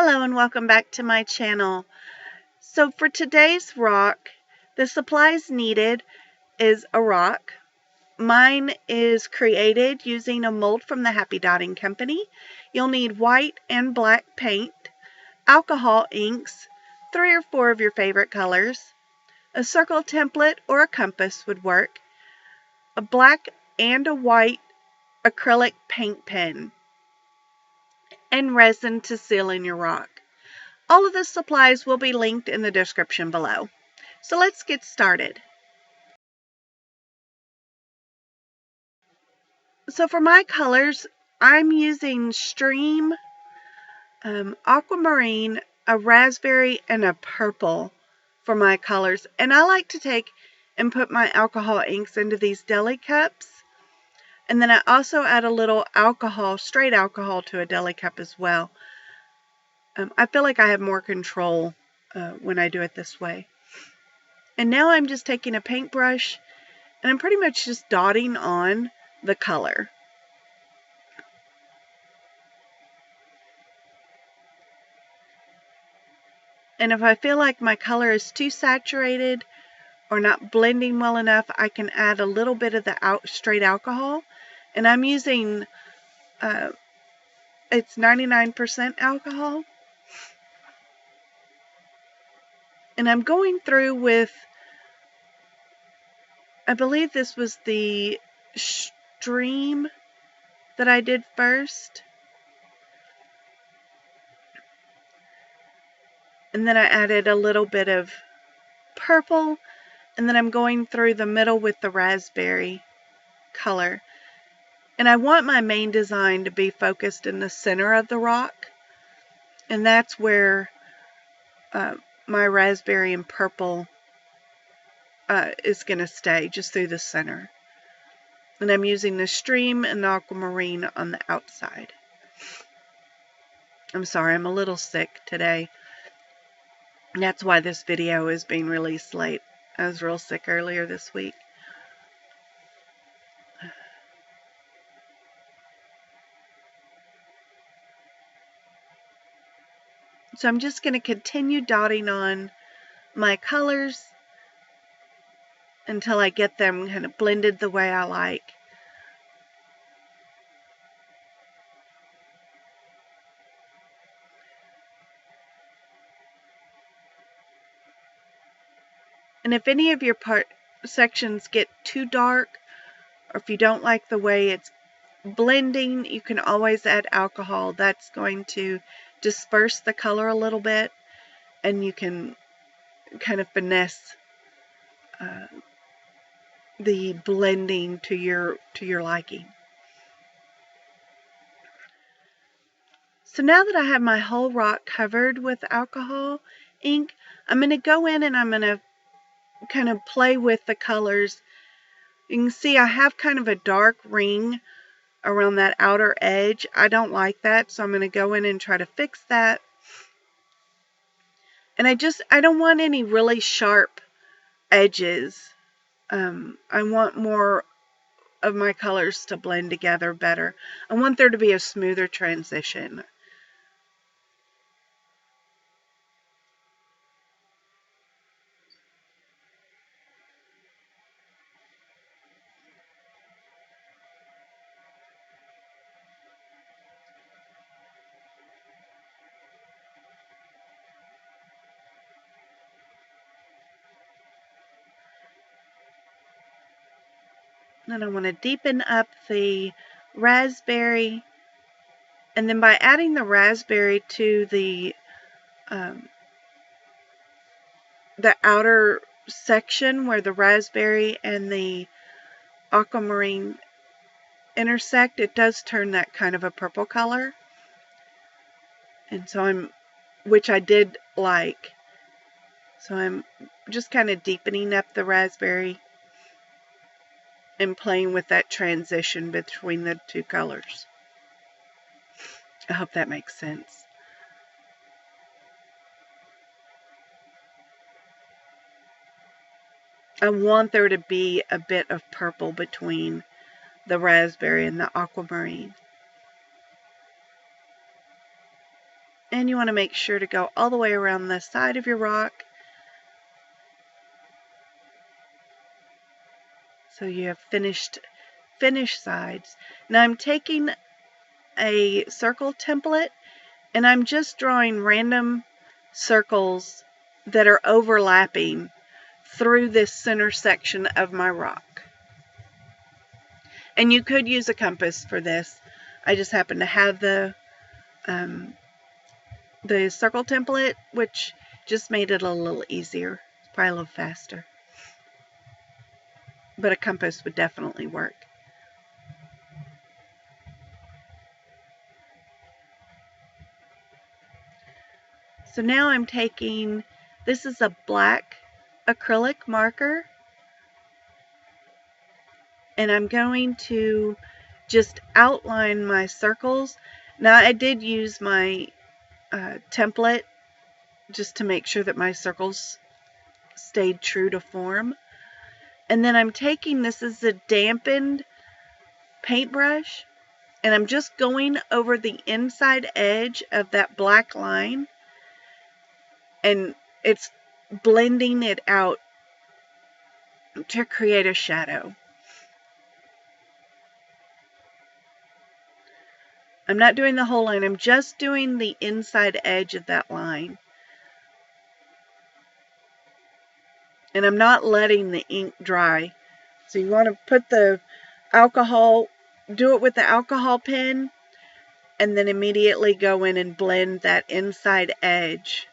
Hello and welcome back to my channel. So for today's rock, the supplies needed is a rock. Mine is created using a mold from the Happy Dotting Company. You'll need white and black paint, alcohol inks, 3 or 4 of your favorite colors, a circle template or a compass would work, a black and a white acrylic paint pen, and resin to seal in your rock. All of the supplies will be linked in the description below. So let's get started. So for my colors, I'm using Stream, Aquamarine, a raspberry, and a purple for my colors. And I like to take and put my alcohol inks into these deli cups. And then I also add a little alcohol, straight alcohol, to a deli cup as well. I feel like I have more control when I do it this way. And now I'm just taking a paintbrush and I'm pretty much just dotting on the color. And if I feel like my color is too saturated or not blending well enough, I can add a little bit of the straight alcohol. And I'm using, it's 99% alcohol. And I'm going through with, I believe this was the Stream that I did first. And then I added a little bit of purple. And then I'm going through the middle with the raspberry color. And I want my main design to be focused in the center of the rock. And that's where my raspberry and purple is going to stay, just through the center. And I'm using the Stream and the Aquamarine on the outside. I'm sorry, I'm a little sick today. That's why this video is being released late. I was real sick earlier this week. So I'm just going to continue dotting on my colors until I get them kind of blended the way I like. And if any of your sections get too dark, or if you don't like the way it's blending, you can always add alcohol. That's going to disperse the color a little bit, and you can kind of finesse the blending to your liking. So now that I have my whole rock covered with alcohol ink, I'm going to go in and I'm going to kind of play with the colors. You can see I have kind of a dark ring around that outer edge. I don't like that, so I'm going to go in and try to fix that. And I don't want any really sharp edges. I want more of my colors to blend together better. I want there to be a smoother transition. And I want to deepen up the raspberry. And then by adding the raspberry to the outer section where the raspberry and the aquamarine intersect, it does turn that kind of a purple color. And so which I did like. So I'm just kind of deepening up the raspberry and playing with that transition between the two colors. I hope that makes sense. I want there to be a bit of purple between the raspberry and the aquamarine. And you want to make sure to go all the way around the side of your rock. So you have finished sides. Now I'm taking a circle template and I'm just drawing random circles that are overlapping through this center section of my rock. And you could use a compass for this. I just happen to have the circle template, which just made it a little easier. It's probably a little faster. But a compass would definitely work. So now I'm taking, this is a black acrylic marker, and I'm going to just outline my circles. Now I did use my template just to make sure that my circles stayed true to form. And then I'm taking, this is a dampened paintbrush, and I'm just going over the inside edge of that black line, and it's blending it out to create a shadow. I'm not doing the whole line, I'm just doing the inside edge of that line. And I'm not letting the ink dry. So you want to put the alcohol, do it with the alcohol pen, and then immediately go in and blend that inside edge.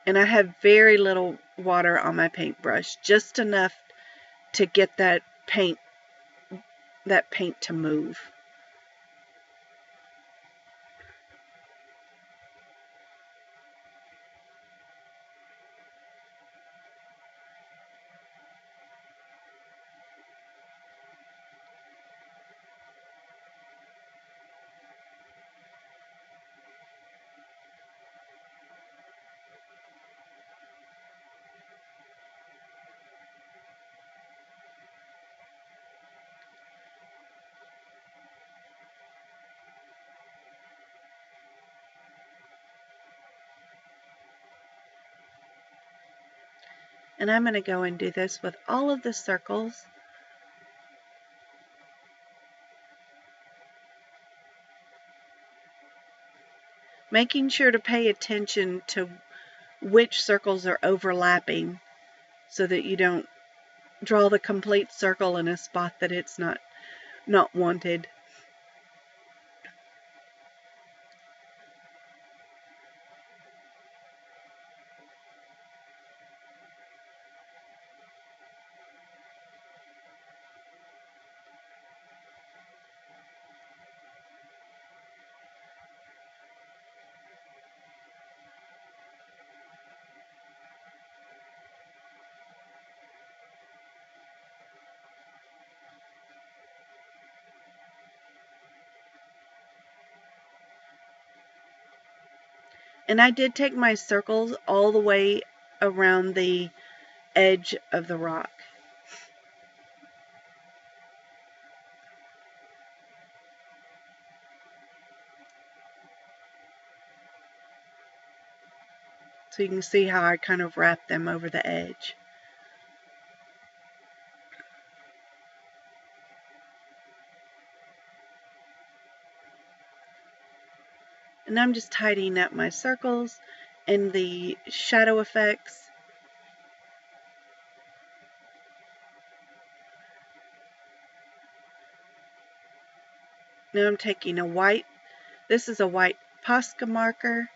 And I have very little water on my paintbrush, just enough to get that paint to move. And I'm going to go and do this with all of the circles. Making sure to pay attention to which circles are overlapping so that you don't draw the complete circle in a spot that it's not wanted. And I did take my circles all the way around the edge of the rock. So you can see how I kind of wrap them over the edge. And I'm just tidying up my circles and the shadow effects. Now I'm taking a white, this is a white Posca marker.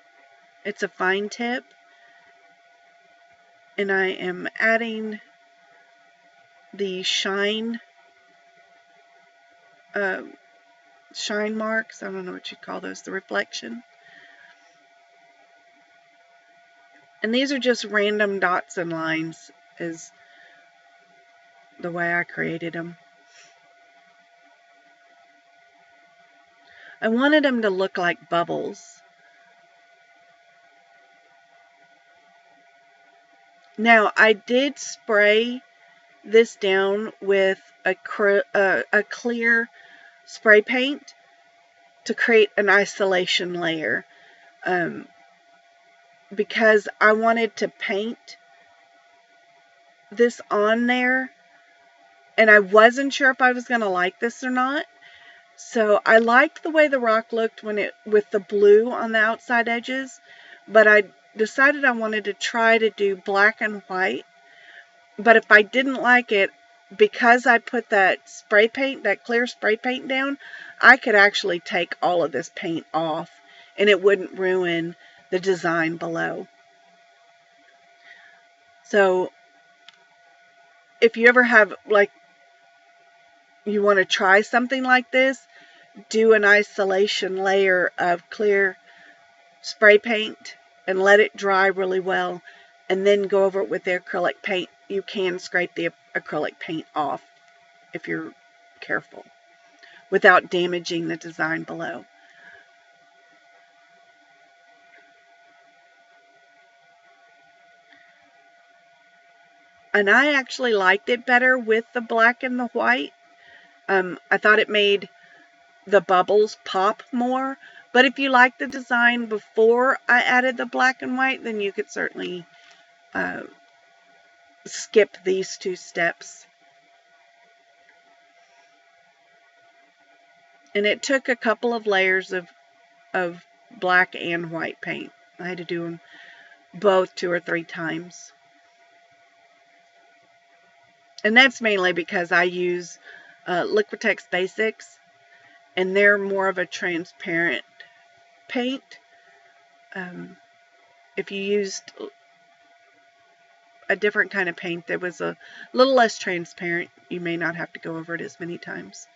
It's a fine tip. And I am adding the shine marks. I don't know what you call those, the reflection. And these are just random dots and lines is the way I created them. I wanted them to look like bubbles. Now I did spray this down with a clear spray paint to create an isolation layer, because I wanted to paint this on there, and I wasn't sure if I was going to like this or not. So I liked the way the rock looked with the blue on the outside edges, but I decided I wanted to try to do black and white. But if I didn't like it, because I put that spray paint, that clear spray paint down, I could actually take all of this paint off and it wouldn't ruin the design below. So if you ever have, like, you want to try something like this, do an isolation layer of clear spray paint and let it dry really well, and then go over it with the acrylic paint. You can scrape the acrylic paint off if you're careful, without damaging the design below. And I actually liked it better with the black and the white. I thought it made the bubbles pop more. But if you like the design before I added the black and white, then you could certainly skip these two steps. And it took a couple of layers of black and white paint. I had to do them both 2 or 3 times. And that's mainly because I use Liquitex Basics, and they're more of a transparent paint. If you used a different kind of paint that was a little less transparent, you may not have to go over it as many times.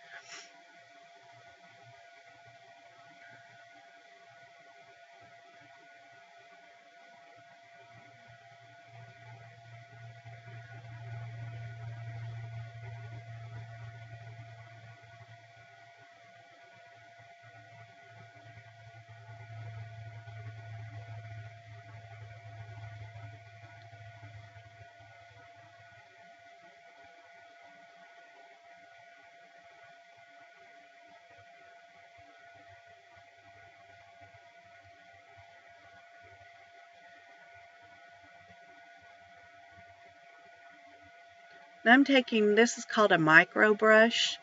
Now I'm taking, this is called a micro brush,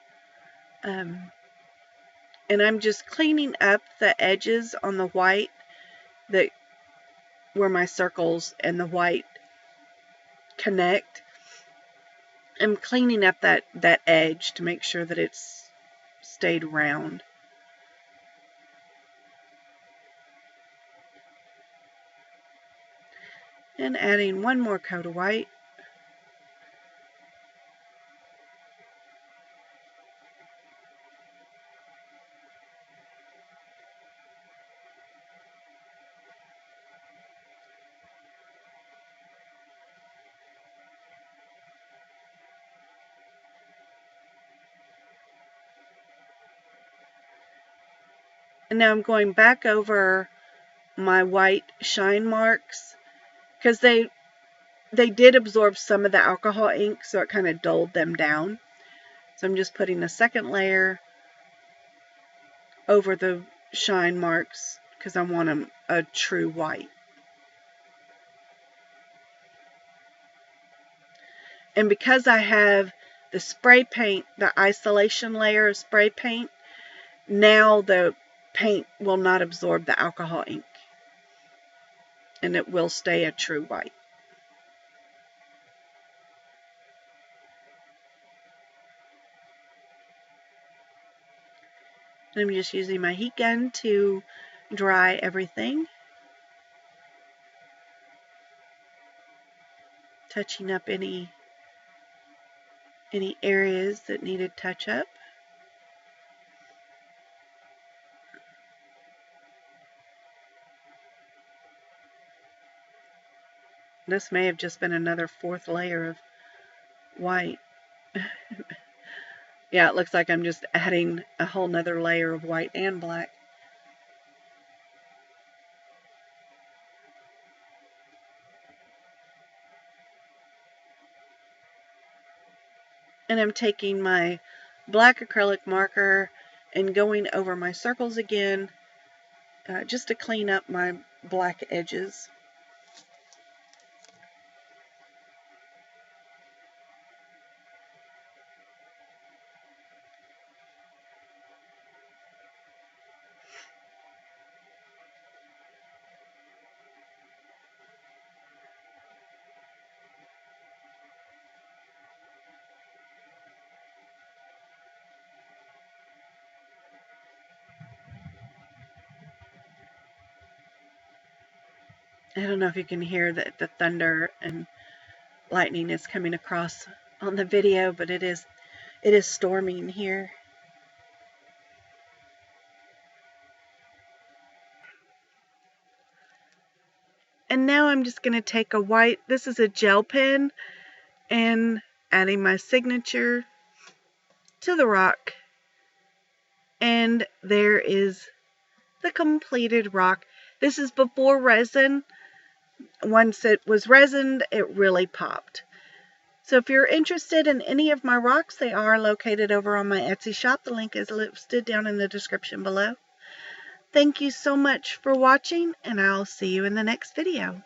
and I'm just cleaning up the edges on the white, that where my circles and the white connect. I'm cleaning up that edge to make sure that it's stayed round. And adding one more coat of white. And now I'm going back over my white shine marks, because they did absorb some of the alcohol ink, so it kind of dulled them down. So I'm just putting a second layer over the shine marks because I want them a true white. And because I have the spray paint, the isolation layer of spray paint, now the paint will not absorb the alcohol ink, and it will stay a true white. And I'm just using my heat gun to dry everything, touching up any areas that needed touch up. This may have just been another 4th layer of white. Yeah, it looks like I'm just adding a whole nother layer of white and black. And I'm taking my black acrylic marker and going over my circles again, just to clean up my black edges. I don't know if you can hear the thunder and lightning is coming across on the video, but it is storming here. And now I'm just going to take a white, this is a gel pen, and adding my signature to the rock. And there is the completed rock. This is before resin. Once it was resined, it really popped. So if you're interested in any of my rocks, they are located over on my Etsy shop. The link is listed down in the description below. Thank you so much for watching, and I'll see you in the next video.